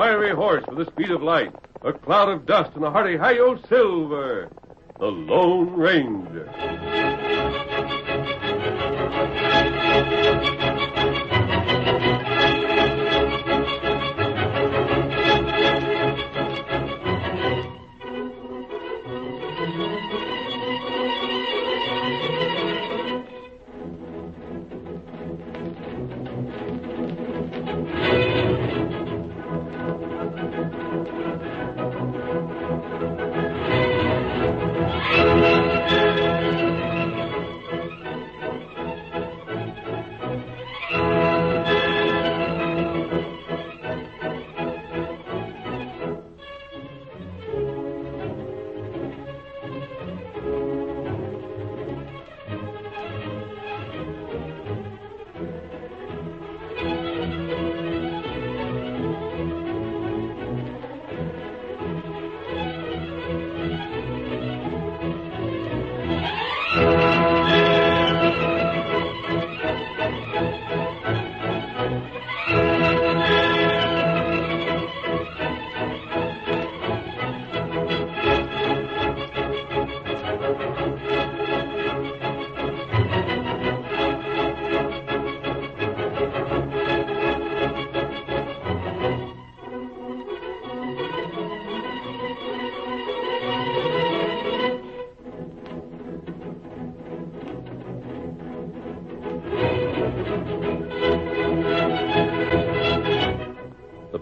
fiery horse with the speed of light, a cloud of dust, and a hearty hi-yo silver, the Lone Ranger.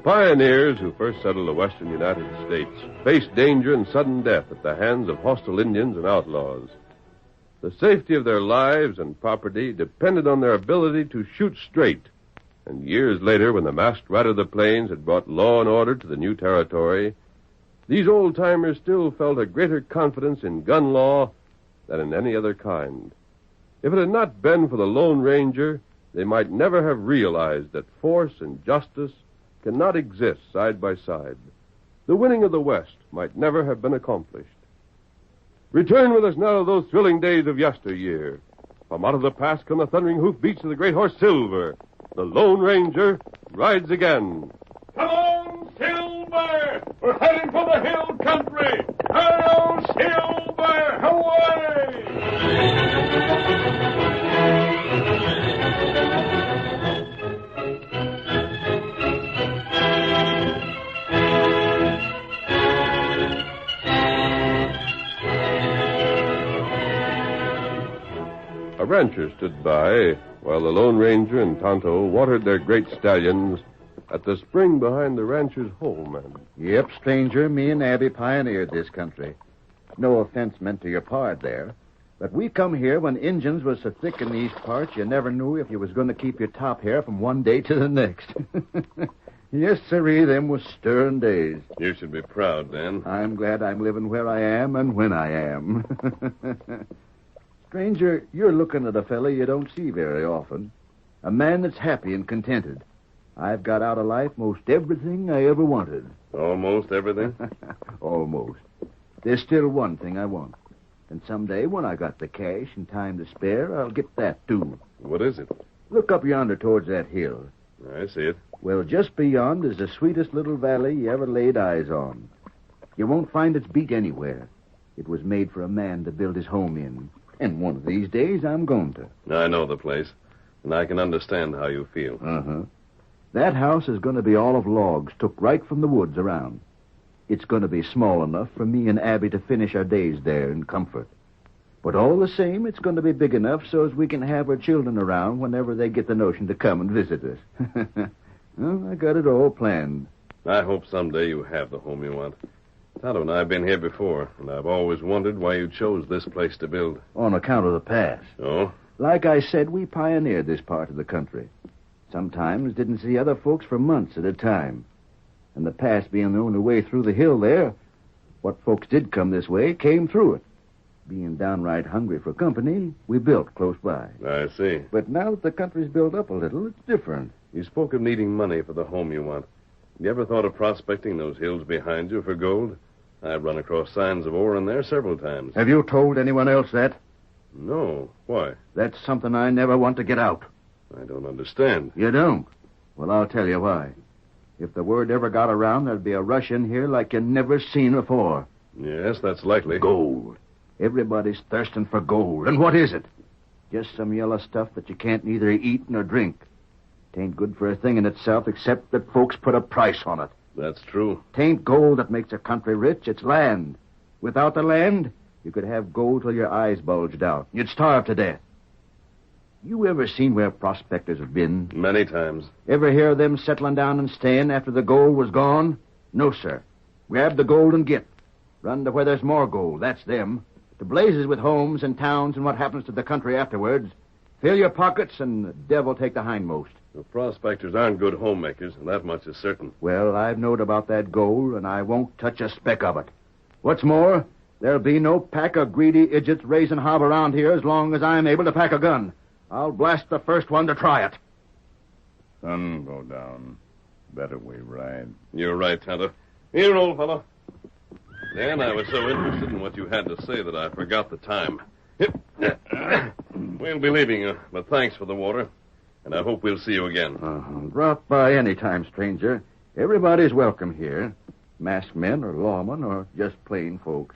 Pioneers who first settled the western United States faced danger and sudden death at the hands of hostile Indians and outlaws. The safety of their lives and property depended on their ability to shoot straight. And years later, when the masked rider of the plains had brought law and order to the new territory, these old-timers still felt a greater confidence in gun law than in any other kind. If it had not been for the Lone Ranger, they might never have realized that force and justice cannot exist side by side. The winning of the West might never have been accomplished. Return with us now to those thrilling days of yesteryear. From out of the past come the thundering hoofbeats of the great horse Silver. The Lone Ranger rides again. Come on, Silver! We're heading for the hill country! Hello, Silver! Away! A rancher stood by while the Lone Ranger and Tonto watered their great stallions at the spring behind the rancher's home. Yep, stranger, me and Abby pioneered this country. No offense meant to your pard there, but we come here when Injuns was so thick in these parts you never knew if you was going to keep your top hair from one day to the next. Yes, sirree, them was stirring days. You should be proud, Dan. I'm glad I'm living where I am and when I am. Stranger, you're looking at a fella you don't see very often. A man that's happy and contented. I've got out of life most everything I ever wanted. Almost everything? Almost. There's still one thing I want. And someday, when I got the cash and time to spare, I'll get that, too. What is it? Look up yonder towards that hill. I see it. Well, just beyond is the sweetest little valley you ever laid eyes on. You won't find its beat anywhere. It was made for a man to build his home in. And one of these days, I'm going to. I know the place, and I can understand how you feel. Uh-huh. That house is going to be all of logs took right from the woods around. It's going to be small enough for me and Abby to finish our days there in comfort. But all the same, it's going to be big enough so as we can have our children around whenever they get the notion to come and visit us. Well, I got it all planned. I hope someday you have the home you want. Tonto and I have been here before, and I've always wondered why you chose this place to build. On account of the pass. Oh? Like I said, we pioneered this part of the country. Sometimes didn't see other folks for months at a time. And the pass being the only way through the hill there, what folks did come this way came through it. Being downright hungry for company, we built close by. I see. But now that the country's built up a little, it's different. You spoke of needing money for the home you want. You ever thought of prospecting those hills behind you for gold? I've run across signs of ore in there several times. Have you told anyone else that? No. Why? That's something I never want to get out. I don't understand. You don't? Well, I'll tell you why. If the word ever got around, there'd be a rush in here like you never seen before. Yes, that's likely. Gold. Everybody's thirsting for gold. And what is it? Just some yellow stuff that you can't neither eat nor drink. Tain't good for a thing in itself except that folks put a price on it. That's true. Tain't gold that makes a country rich, it's land. Without the land, you could have gold till your eyes bulged out. You'd starve to death. You ever seen where prospectors have been? Many times. Ever hear of them settling down and staying after the gold was gone? No, sir. Grab the gold and get. Run to where there's more gold. That's them. To blazes with homes and towns and what happens to the country afterwards. Fill your pockets and the devil take the hindmost. The prospectors aren't good homemakers, and that much is certain. Well, I've knowed about that gold, and I won't touch a speck of it. What's more, there'll be no pack of greedy idiots raising hob around here as long as I'm able to pack a gun. I'll blast the first one to try it. Sun go down. Better we ride. You're right, Tonto. Here, old fellow. Dan, I was so interested in what you had to say that I forgot the time. We'll be leaving you, but thanks for the water. And I hope we'll see you again. Drop by any time, stranger. Everybody's welcome here. Masked men or lawmen or just plain folks.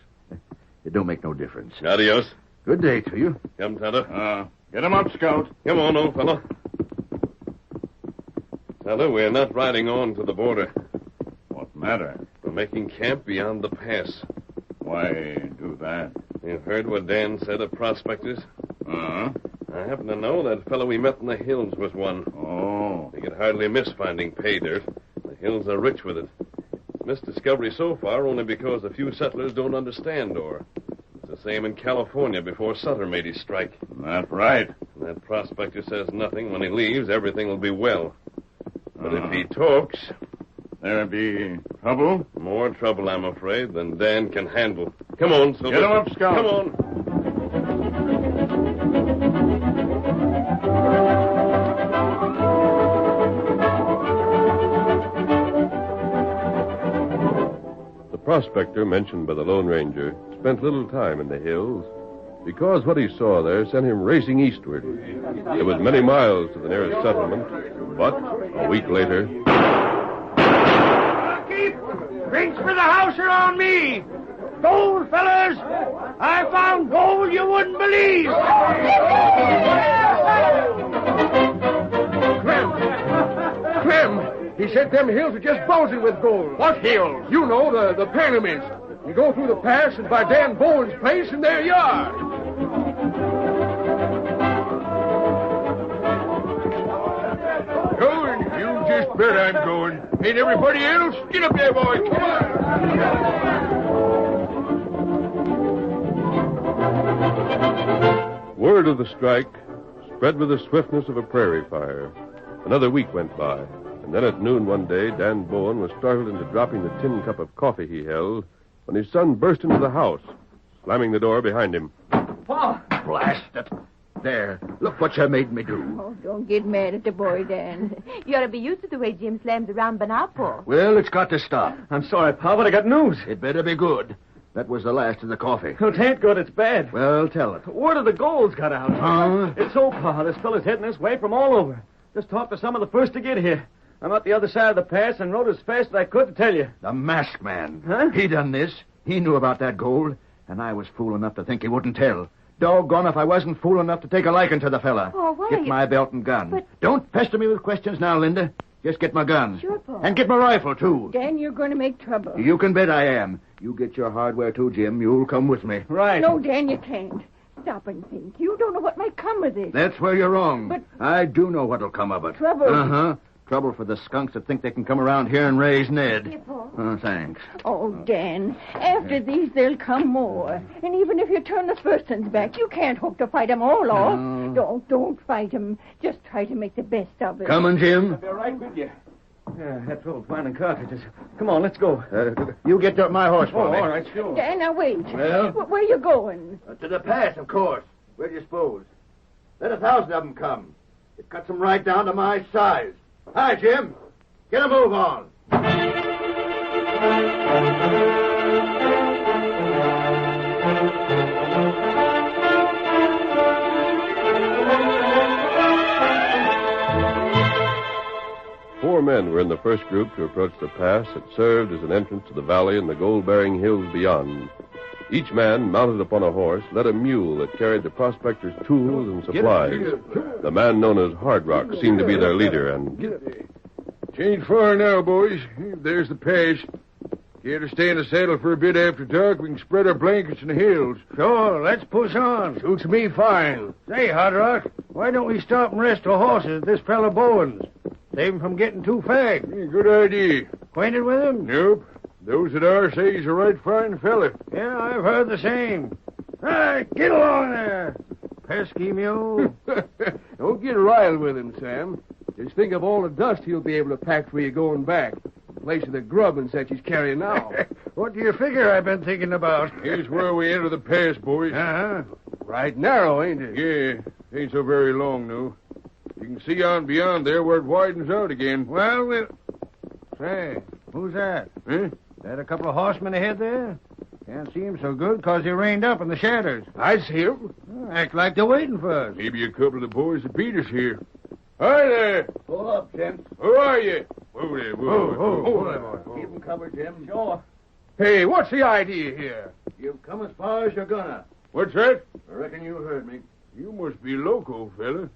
It don't make no difference. Adios. Good day to you. Come, Tonto. Get him up, Scout. Come on, old fellow. Tonto, we're not riding on to the border. What matter? We're making camp beyond the pass. Why do that? You heard what Dan said of prospectors? Uh-huh. I happen to know that fellow we met in the hills was one. Oh. They could hardly miss finding pay dirt. The hills are rich with it. Missed discovery so far only because a few settlers don't understand, or it's the same in California before Sutter made his strike. That's right. And that prospector says nothing. When he leaves, everything will be well. But if he talks... There'll be trouble? More trouble, I'm afraid, than Dan can handle. Come on, Silver. Get him up, Scout. Come on. The prospector mentioned by the Lone Ranger spent little time in the hills because what he saw there sent him racing eastward. It was many miles to the nearest settlement, but a week later... Drinks for the house are on me. Gold, fellas. I found gold you wouldn't believe. Clem, he said them hills are just bulging with gold. What hills? You know, the pyramids. You go through the pass and by Dan Bowen's place, and there you are. Going? You just bet I'm going. Ain't everybody else? Get up there, boy. Come on. Word of the strike spread with the swiftness of a prairie fire. Another week went by, and then at noon one day, Dan Bowen was startled into dropping the tin cup of coffee he held when his son burst into the house, slamming the door behind him. Pa! Blast it. There. Look what you made me do. Oh, don't get mad at the boy, Dan. You ought to be used to the way Jim slams around Banapo. Well, it's got to stop. I'm sorry, Pa, but I got news. It better be good. That was the last of the coffee. It ain't good, it's bad. Well, tell it. Word of the gold's got out. Huh? It's so, Pa. This fella's heading this way from all over. Just talked to some of the first to get here. I'm at the other side of the pass and rode as fast as I could to tell you. The masked man. Huh? He done this. He knew about that gold, and I was fool enough to think he wouldn't tell. Doggone if I wasn't fool enough to take a liking to the fella. Oh, why? Get my belt and gun. But- Don't pester me with questions now, Linda. Just get my gun. Sure, Pa. And get my rifle, too. Dan, you're going to make trouble. You can bet I am. You get your hardware, too, Jim. You'll come with me. Right. No, Dan, you can't. Stop and think. You don't know what might come of this. That's where you're wrong. But- I do know what'll come of it. Trouble. Uh-huh. Trouble for the skunks that think they can come around here and raise Ned. Here, Pa. Thanks. Oh, Dan, after these, there'll come more. And even if you turn the first ones back, you can't hope to fight 'em all off. No. Don't fight 'em. Just try to make the best of it. Coming, Jim? Be right with you. Yeah, I had trouble finding cartridges. Come on, let's go. You get up my horse for Oh, me. all right, sure. Dan, now wait. Well? Where you going? To the pass, of course. Where do you suppose? Let 1,000 of them come. It cuts them right down to my size. Hi, Jim. Get a move on. 4 men were in the first group to approach the pass that served as an entrance to the valley and the gold-bearing hills beyond. Each man, mounted upon a horse, led a mule that carried the prospectors' tools and supplies. The man known as Hard Rock seemed to be their leader, and... Change far now, boys. There's the pass. Care to stay in the saddle for a bit after dark? We can spread our blankets in the hills. Sure, let's push on. Suits me fine. Say, Hard Rock, why don't we stop and rest our horses at this fella Bowen's? Save him from getting too fagged. Good idea. Acquainted with him? Nope. Those that are say he's a right fine fella. Yeah, I've heard the same. All right, get along there, pesky mule. Don't get riled with him, Sam. Just think of all the dust he'll be able to pack for you going back. In place of the grub and such he's carrying now. What do you figure I've been thinking about? Here's where we enter the pass, boys. Uh-huh. Right narrow, ain't it? Yeah, ain't so very long, though. You can see on beyond there where it widens out again. Well, we'll... Say, who's that? Huh? That a couple of horsemen ahead there? Can't see him so good 'cause he reined up in the shadows. I see him. Act like they're waiting for us. Maybe a couple of the boys that beat us here. Hi there. Pull up, gents. Who are you? Whoa there, whoa. Keep them covered, Jim. Sure. Hey, what's the idea here? You've come as far as you're gonna. What's that? I reckon you heard me. You must be loco, fella.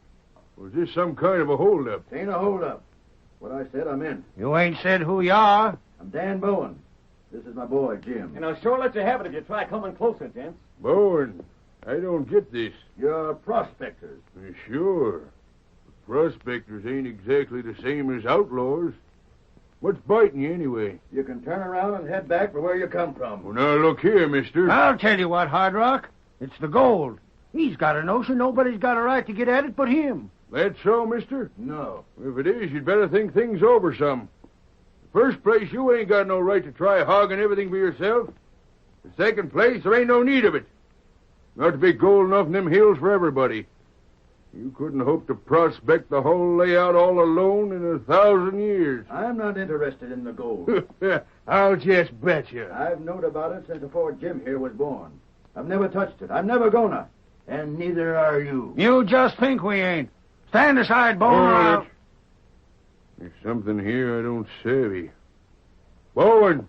Was this some kind of a holdup? Ain't a hold-up. What I said, I meant. You ain't said who you are. I'm Dan Bowen. This is my boy, Jim. And I'll sure let you have it if you try coming closer, gents. Bowen, I don't get this. You're prospectors. Sure. Prospectors ain't exactly the same as outlaws. What's biting you anyway? You can turn around and head back for where you come from. Well, now look here, mister. I'll tell you what, Hard Rock. It's the gold. He's got a notion nobody's got a right to get at it but him. That's so, mister? No. If it is, you'd better think things over some. First place, you ain't got no right to try hogging everything for yourself. The second place, there ain't no need of it. Not to be gold enough in them hills for everybody. You couldn't hope to prospect the whole layout all alone in 1,000 years. I'm not interested in the gold. I'll just bet you. I've known about it since before Jim here was born. I've never touched it. I'm never gonna. And neither are you. You just think we ain't. Stand aside, Bowen. All right. There's something here I don't savvy. Bowen,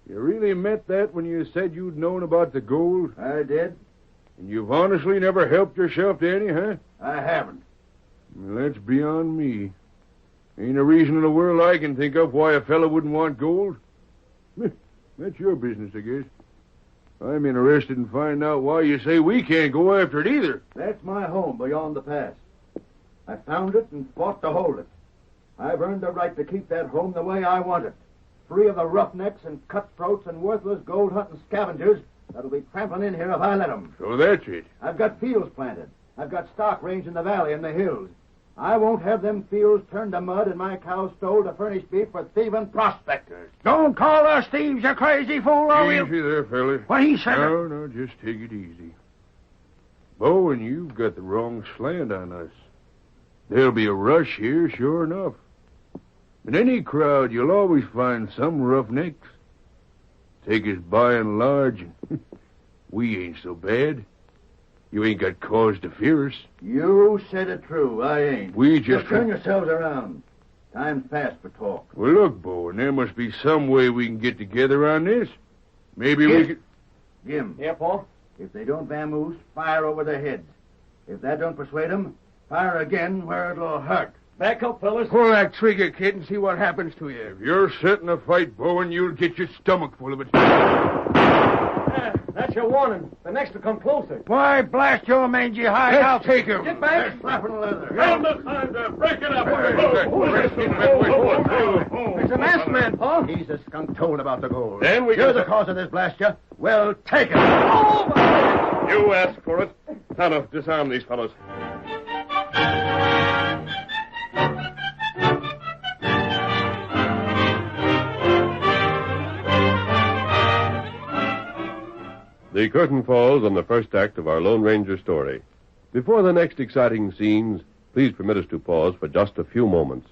you really meant that when you said you'd known about the gold? I did. And you've honestly never helped yourself to any, huh? I haven't. Well, that's beyond me. Ain't a reason in the world I can think of why a fellow wouldn't want gold. That's your business, I guess. I'm interested in finding out why you say we can't go after it either. That's my home beyond the pass. I found it and fought to hold it. I've earned the right to keep that home the way I want it. Free of the roughnecks and cutthroats and worthless gold-hunting scavengers that'll be trampling in here if I let them. So that's it. I've got fields planted. I've got stock range in the valley and the hills. I won't have them fields turned to mud and my cows stole to furnish beef for thieving prospectors. Don't call us thieves, you crazy fool, or we'll... Easy there, fella. What he said... No, just take it easy. Bowen, you've got the wrong slant on us. There'll be a rush here, sure enough. In any crowd, you'll always find some roughnecks. Take us by and large, we ain't so bad. You ain't got cause to fear us. You said it true. I ain't. We just... turn yourselves around. Time's past for talk. Well, look, Bowen, there must be some way we can get together on this. Maybe we could... Jim. Yeah, Paul? If they don't vamoose, fire over their heads. If that don't persuade them, fire again where it'll hurt. Back up, fellas. Pull that trigger, kid, and see what happens to you. If you're setting a fight, Bowen, you'll get your stomach full of it. That's your warning. The next will come closer. Why, blast your mangy hide. I'll take him. Get back. They're slapping leather. Round the thunder, break it up. There's a masked man, Paul. He's a skunk told about the gold. Then we You're got the cause of this, blast you. Well, take it. You asked for it. Tonto, disarm these fellows. The curtain falls on the first act of our Lone Ranger story. Before the next exciting scenes, please permit us to pause for just a few moments.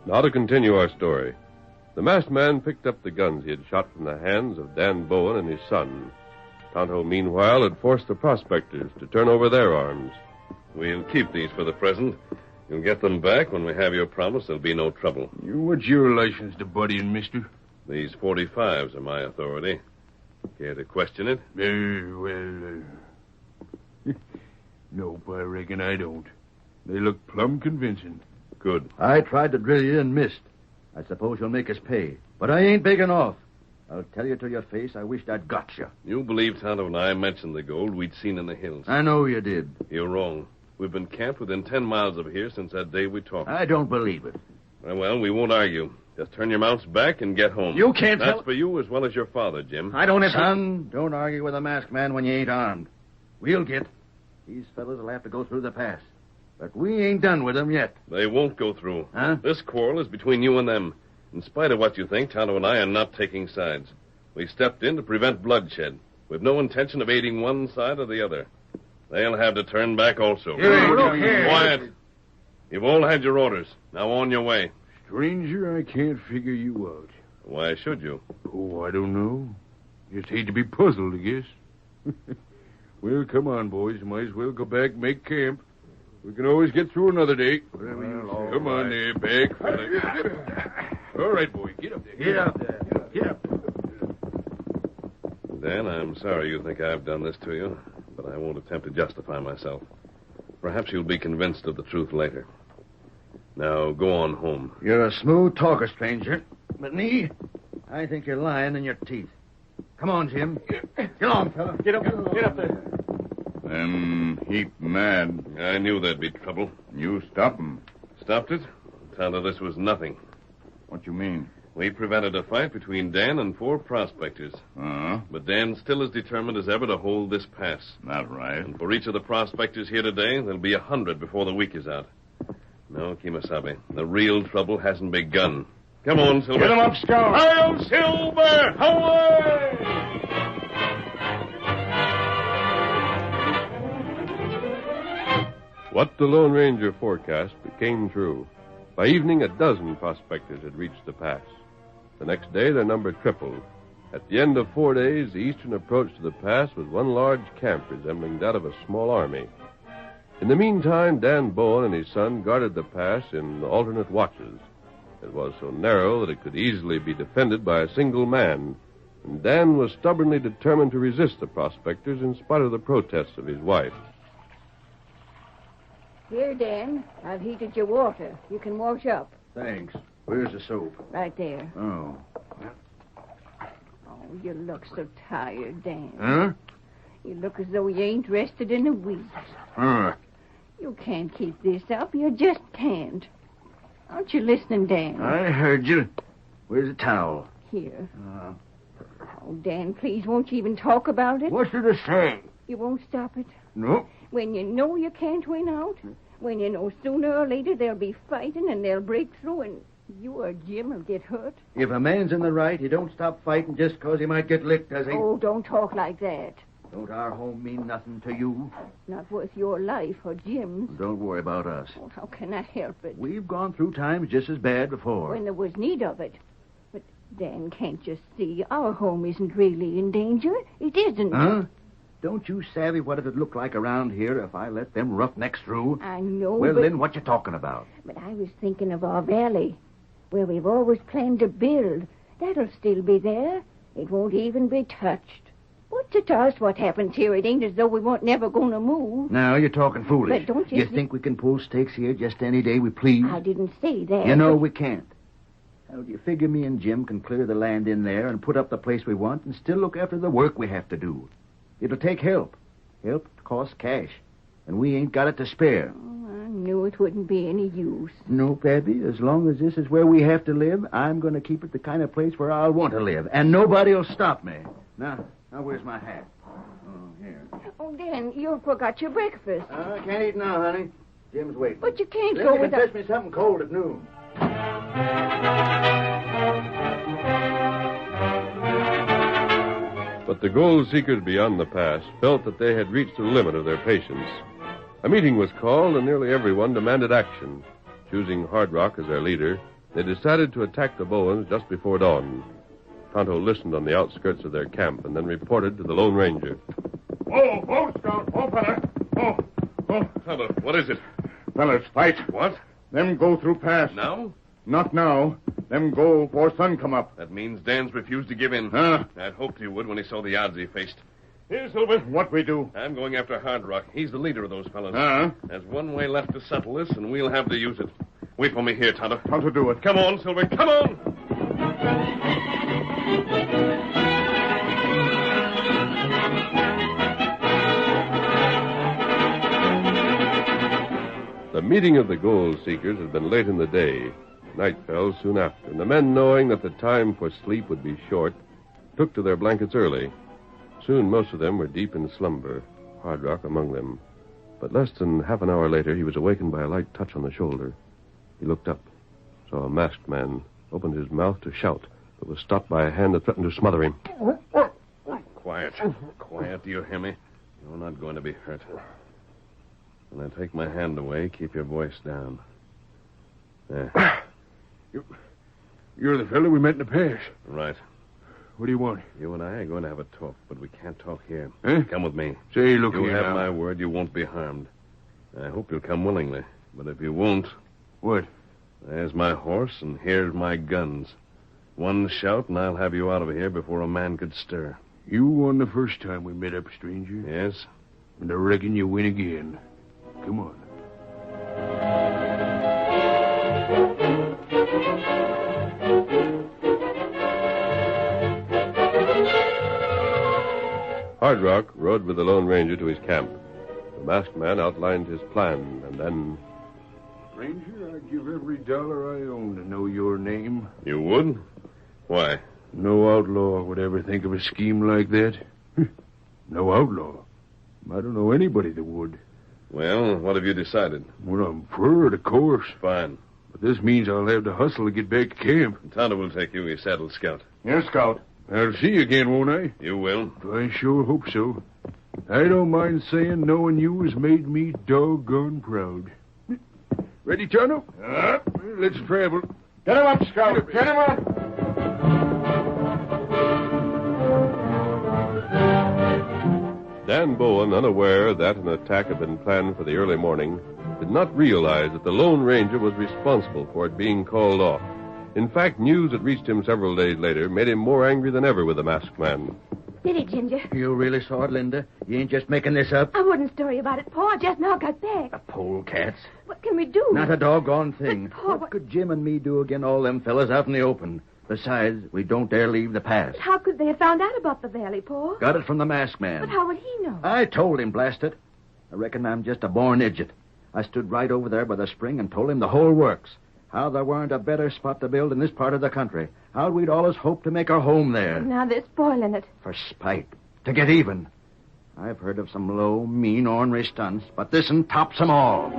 Now to continue our story. The masked man picked up the guns he had shot from the hands of Dan Bowen and his son. Tonto, meanwhile, had forced the prospectors to turn over their arms. We'll keep these for the present. You'll get them back when we have your promise. There'll be no trouble. What's your license to butt in, mister? These 45s are my authority. Care to question it? Nope, I reckon I don't. They look plumb convincing. Good. I tried to drill you and missed. I suppose you'll make us pay. But I ain't big enough. I'll tell you to your face, I wished I'd got you. You believe Tonto and I mentioned the gold we'd seen in the hills. I know you did. You're wrong. We've been camped within 10 miles of here since that day we talked. I don't believe it. Well, we won't argue. Just turn your mounts back and get home. You can't That's tell... for you as well as your father, Jim. I don't have... Son, don't argue with a masked man when you ain't armed. We'll get. These fellas will have to go through the pass. But we ain't done with them yet. They won't go through. Huh? This quarrel is between you and them. In spite of what you think, Tonto and I are not taking sides. We stepped in to prevent bloodshed. We've no intention of aiding one side or the other. They'll have to turn back also. Look here. Quiet. You've all had your orders. Now on your way. Stranger, I can't figure you out. Why should you? Oh, I don't know. Just hate to be puzzled, I guess. Well, come on, boys. Might as well go back and make camp. We can always get through another day. Come on there, back. All right, boy. Get up there. Get up there. Get up. Dan, I'm sorry you think I've done this to you, but I won't attempt to justify myself. Perhaps you'll be convinced of the truth later. Now, go on home. You're a smooth talker, stranger. But me, I think you're lying in your teeth. Come on, Jim. Get on, fella. Get up there. Them heap mad. I knew there'd be trouble. You stop 'em. Stopped it? Tonto, this was nothing. What you mean? We prevented a fight between Dan and 4 prospectors. But Dan's still as determined as ever to hold this pass. Not right. And for each of the prospectors here today, there'll be 100 before the week is out. No, Kemosabe, the real trouble hasn't begun. Come on, Silver. Get him up, Scout. Hail, Silver! Away! What the Lone Ranger forecast became true. By evening, a dozen prospectors had reached the pass. The next day, their number tripled. At the end of 4 days, the eastern approach to the pass was one large camp resembling that of a small army. In the meantime, Dan Bowen and his son guarded the pass in alternate watches. It was so narrow that it could easily be defended by a single man, and Dan was stubbornly determined to resist the prospectors in spite of the protests of his wife. Here, Dan. I've heated your water. You can wash up. Thanks. Where's the soap? Right there. Oh. Oh, you look so tired, Dan. Huh? You look as though you ain't rested in a week. You can't keep this up. You just can't. Aren't you listening, Dan? I heard you. Where's the towel? Here. Oh, Dan, please, won't you even talk about it? What's there to say? You won't stop it? Nope. When you know you can't win out? When you know sooner or later there'll be fighting and they'll break through and you or Jim will get hurt? If a man's in the right, he don't stop fighting just 'cause he might get licked, does he? Oh, don't talk like that. Don't our home mean nothing to you? Not worth your life or Jim's. Don't worry about us. Oh, how can I help it? We've gone through times just as bad before. When there was need of it. But, Dan, can't you see? Our home isn't really in danger. It isn't. Huh? Don't you savvy what it'd look like around here if I let them roughnecks through? I know, Well, but... then what you talking about? But I was thinking of our valley, where we've always planned to build. That'll still be there. It won't even be touched. What's it to us what happens here? It ain't as though we weren't never going to move. Now, you're talking foolish. But don't you think we can pull stakes here just any day we please? I didn't say that. You know we can't. How do you figure me and Jim can clear the land in there and put up the place we want and still look after the work we have to do? It'll take help. Help costs cash. And we ain't got it to spare. Oh, I knew it wouldn't be any use. No, Pappy. As long as this is where we have to live, I'm going to keep it the kind of place where I'll want to live. And nobody'll stop me. Now, where's my hat? Oh, here. Oh, Dan, you forgot your breakfast. I can't eat now, honey. Jim's waiting. But you can't Then go you without... can fetch me something cold at noon. But the gold seekers beyond the pass felt that they had reached the limit of their patience. A meeting was called, and nearly everyone demanded action. Choosing Hard Rock as their leader, They decided to attack the Bowens just before dawn. Tonto listened on the outskirts of their camp and then reported to the Lone Ranger. Oh, Scout. Oh, fella. Oh. Tonto, what is it? Fellas, fight. What? Them go through pass. Now? Not now. Them go before sun come up. That means Dan's refused to give in. Huh? I'd hoped he would when he saw the odds he faced. Here, Silver. What we do? I'm going after Hard Rock. He's the leader of those fellows. Huh? There's one way left to settle this, and we'll have to use it. Wait for me here, Tonto. How to do it? Come on, Silver. Come on! The meeting of the gold seekers had been late in the day. Night fell soon after, and the men, knowing that the time for sleep would be short, took to their blankets early. Soon most of them were deep in slumber, Hard Rock among them. But less than half an hour later, he was awakened by a light touch on the shoulder. He looked up, saw a masked man, opened his mouth to shout, but was stopped by a hand that threatened to smother him. Quiet. Quiet, do you hear me? You're not going to be hurt. When I take my hand away, keep your voice down. There. You're the fellow we met in the pass. Right. What do you want? You and I are going to have a talk, but we can't talk here. Huh? Come with me. Say, look You here have now. my word you won't be harmed. I hope you'll come willingly. But if you won't, What? there's my horse and here's my guns. One shout and I'll have you out of here before a man could stir. You won the first time we met up, stranger. Yes? And I reckon you win again. Come on. Hard Rock rode with the Lone Ranger to his camp. The masked man outlined his plan, and then... Stranger, I'd give every dollar I own to know your name. You would? Why? No outlaw would ever think of a scheme like that. No outlaw. I don't know anybody that would. Well, what have you decided? Well, I'm for it, of course. Fine. But this means I'll have to hustle to get back to camp. Tonto will take you, your saddle scout. Yes, Scout. I'll see you again, won't I? You will. I sure hope so. I don't mind saying knowing you has made me doggone proud. Ready, Tonto? Let's travel. Get him up, Scout. Get him up. Dan Bowen, unaware that an attack had been planned for the early morning, did not realize that the Lone Ranger was responsible for it being called off. In fact, news that reached him several days later made him more angry than ever with the masked man. Did it, Ginger? You really saw it, Linda? You ain't just making this up? I wouldn't story about it, Pa. I just now got back. The polecats. What can we do? Not a doggone thing. But, Pa, what could Jim and me do against all them fellas out in the open? Besides, we don't dare leave the pass. But how could they have found out about the valley, Pa? Got it from the masked man. But how would he know? I told him, blast it. I reckon I'm just a born idiot. I stood right over there by the spring and told him the whole works. How there weren't a better spot to build in this part of the country. How we'd always hoped to make our home there. Now they're spoiling it. For spite. To get even. I've heard of some low, mean, ornery stunts, but this one tops them all.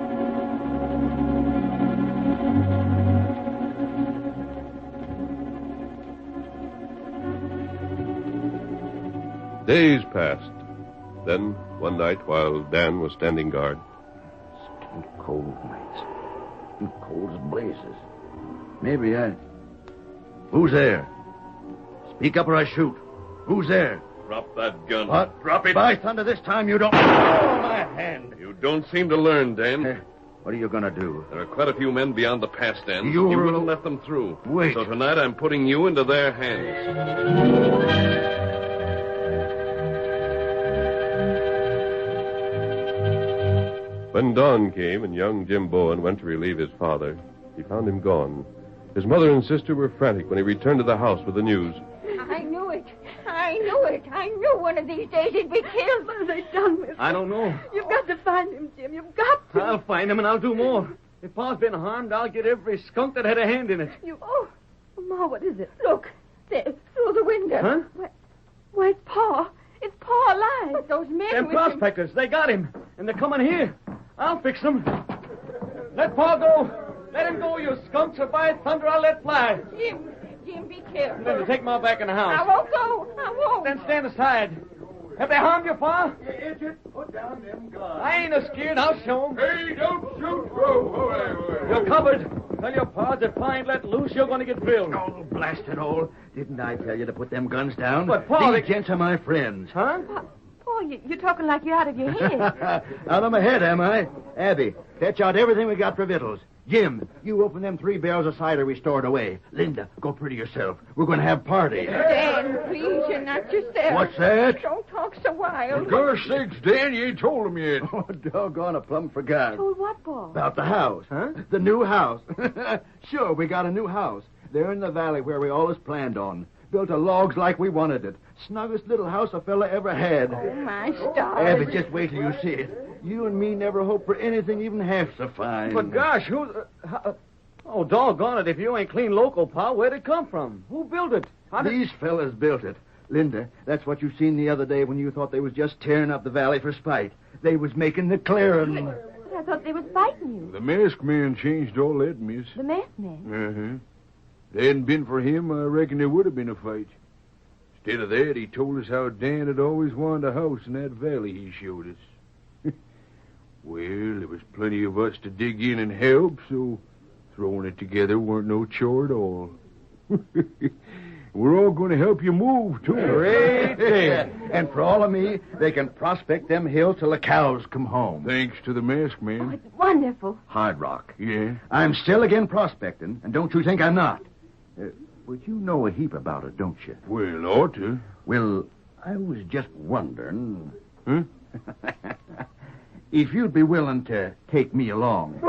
Days passed. Then, one night, while Dan was standing guard... It's cold nights. And cold as blazes. Maybe I... Who's there? Speak up or I shoot. Who's there? Drop that gun. What? Drop it. By thunder, this time you don't... Oh, my hand. You don't seem to learn, Dan. What are you going to do? There are quite a few men beyond the pass, Dan. You wouldn't let them through. Wait. So tonight I'm putting you into their hands. When dawn came and young Jim Bowen went to relieve his father, he found him gone. His mother and sister were frantic when he returned to the house with the news. I knew it. I knew it. I knew one of these days he'd be killed. What have they done with him? I don't know. You've got to find him, Jim. You've got to. I'll find him and I'll do more. If Pa's been harmed, I'll get every skunk that had a hand in it. Oh, Ma, what is it? Look, there, through the window. Huh? Why, it's Pa. It's Pa alive. But those men Them with him... prospectors, they got him. And they're coming here. I'll fix them. Let Pa go. Let him go, you skunks, or by thunder I'll let fly. Jim, be careful. Then take Ma back in the I house. won't go. I won't. Then stand aside. Have they harmed you, Pa? Idiot, put down them guns. I ain't a scared. I'll show 'em. Hey, don't shoot, bro. You're covered. Tell your paws if Pa ain't let loose, you're going to get drilled. Oh, blast it all. Didn't I tell you to put them guns down? But, Pa, These gents are my friends. Huh? Pa, you're talking like you're out of your head. Out of my head, am I? Abby, fetch out everything we got for victuals. Jim, you open them 3 barrels of cider we stored away. Linda, go pretty yourself. We're going to have party. Dan, please, you're not yourself. What's that? Don't talk so wild. Gosh sakes, Dan, you ain't told him yet. Oh, doggone, I plumb forgot. Told what, Pa? About the house. Huh? The new house. Sure, we got a new house. There in the valley where we always planned on. Built of logs like we wanted it. Snuggest little house a fella ever had. Oh, my stars. Abby, just wait till you see it. You and me never hoped for anything even half so fine. But gosh, who... oh, doggone it. If you ain't clean local, Pa, where'd it come from? Who built it? These fellas built it. Linda, that's what you seen the other day when you thought they was just tearing up the valley for spite. They was making the clearing. But I thought they was fighting you. The masked man changed all that, miss. The masked man. If it hadn't been for him, I reckon there would have been a fight. Instead of that, he told us how Dan had always wanted a house in that valley he showed us. Well, there was plenty of us to dig in and help, so throwing it together weren't no chore at all. We're all going to help you move, too. Great day. And for all of me, they can prospect them hills till the cows come home. Thanks to the masked man. Oh, it's wonderful. Hard rock. Yeah? I'm still again prospecting, and don't you think I'm not. But you know a heap about it, don't you? Well, ought to. Well, I was just wondering... Huh? If you'd be willing to take me along.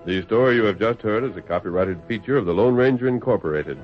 The story you have just heard is a copyrighted feature of the Lone Ranger Incorporated.